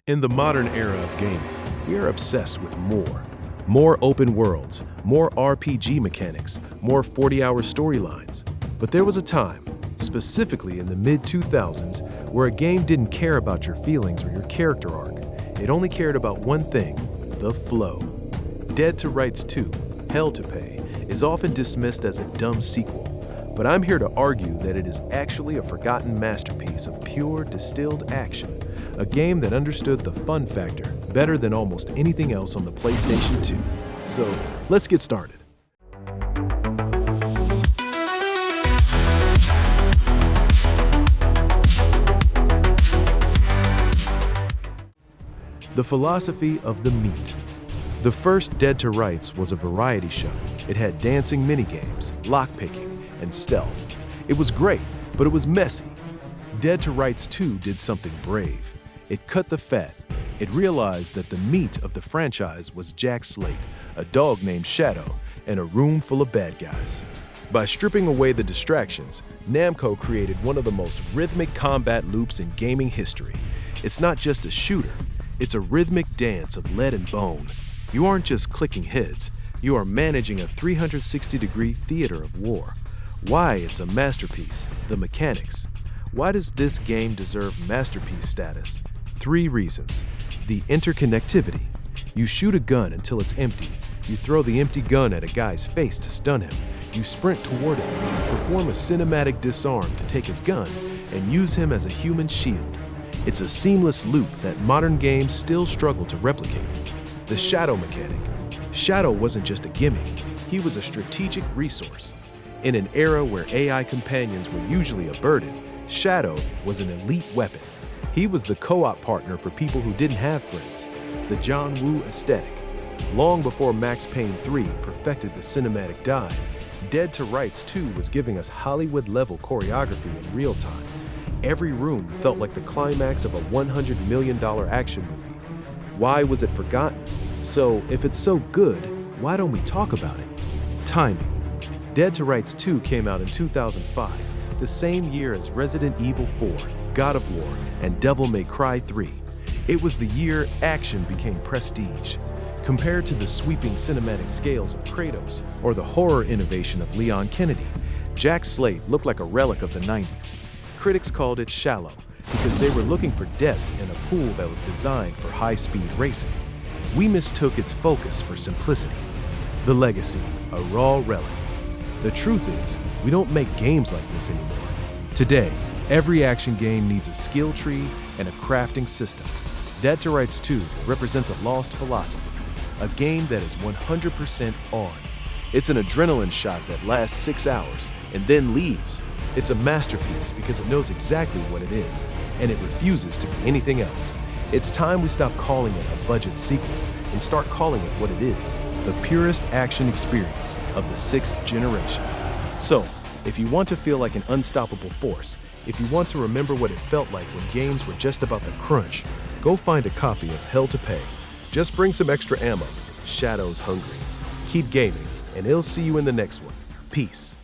In the modern era of gaming, we are obsessed with more. More open worlds, more RPG mechanics, more 40-hour storylines. But there was a time, specifically in the mid-2000s, where a game didn't care about your feelings or your character arc. It only cared about one thing, the flow. Dead to Rights 2, Hell to Pay, is often dismissed as a dumb sequel. But I'm here to argue that it is actually a forgotten masterpiece of pure, distilled action. A game that understood the fun factor better than almost anything else on the PlayStation 2. So, let's get started. The philosophy of the meat. The first Dead to Rights was a variety show. It had dancing minigames, lockpicking, and stealth. It was great, but it was messy. Dead to Rights 2 did something brave. It cut the fat. It realized that the meat of the franchise was Jack Slate, a dog named Shadow, and a room full of bad guys. By stripping away the distractions, Namco created one of the most rhythmic combat loops in gaming history. It's not just a shooter, it's a rhythmic dance of lead and bone. You aren't just clicking heads, you are managing a 360-degree theater of war. Why it's a masterpiece, the mechanics. Why does this game deserve masterpiece status? 3 reasons. The interconnectivity. You shoot a gun until it's empty. You throw the empty gun at a guy's face to stun him. You sprint toward him, perform a cinematic disarm to take his gun, and use him as a human shield. It's a seamless loop that modern games still struggle to replicate. The Shadow mechanic. Shadow wasn't just a gimmick, he was a strategic resource. In an era where AI companions were usually a burden, Shadow was an elite weapon. He was the co-op partner for people who didn't have friends, the John Woo aesthetic. Long before Max Payne 3 perfected the cinematic dive, Dead to Rights 2 was giving us Hollywood-level choreography in real time. Every room felt like the climax of a $100 million action movie. Why was it forgotten? So, if it's so good, why don't we talk about it? Timing. Dead to Rights 2 came out in 2005, the same year as Resident Evil 4, God of War, and Devil May Cry 3. It was the year action became prestige. Compared to the sweeping cinematic scales of Kratos or the horror innovation of Leon Kennedy, Jack Slate looked like a relic of the 90s. Critics called it shallow because they were looking for depth in a pool that was designed for high-speed racing. We mistook its focus for simplicity. The legacy, a raw relic. The truth is, we don't make games like this anymore. Today, every action game needs a skill tree and a crafting system. Dead to Rights 2 represents a lost philosophy, a game that is 100% on. It's an adrenaline shot that lasts 6 hours and then leaves. It's a masterpiece because it knows exactly what it is, and it refuses to be anything else. It's time we stop calling it a budget sequel and start calling it what it is, the purest action experience of the 6th generation. So, if you want to feel like an unstoppable force, if you want to remember what it felt like when games were just about the crunch, go find a copy of Hell to Pay. Just bring some extra ammo. Shadow's hungry. Keep gaming, and he'll see you in the next one. Peace.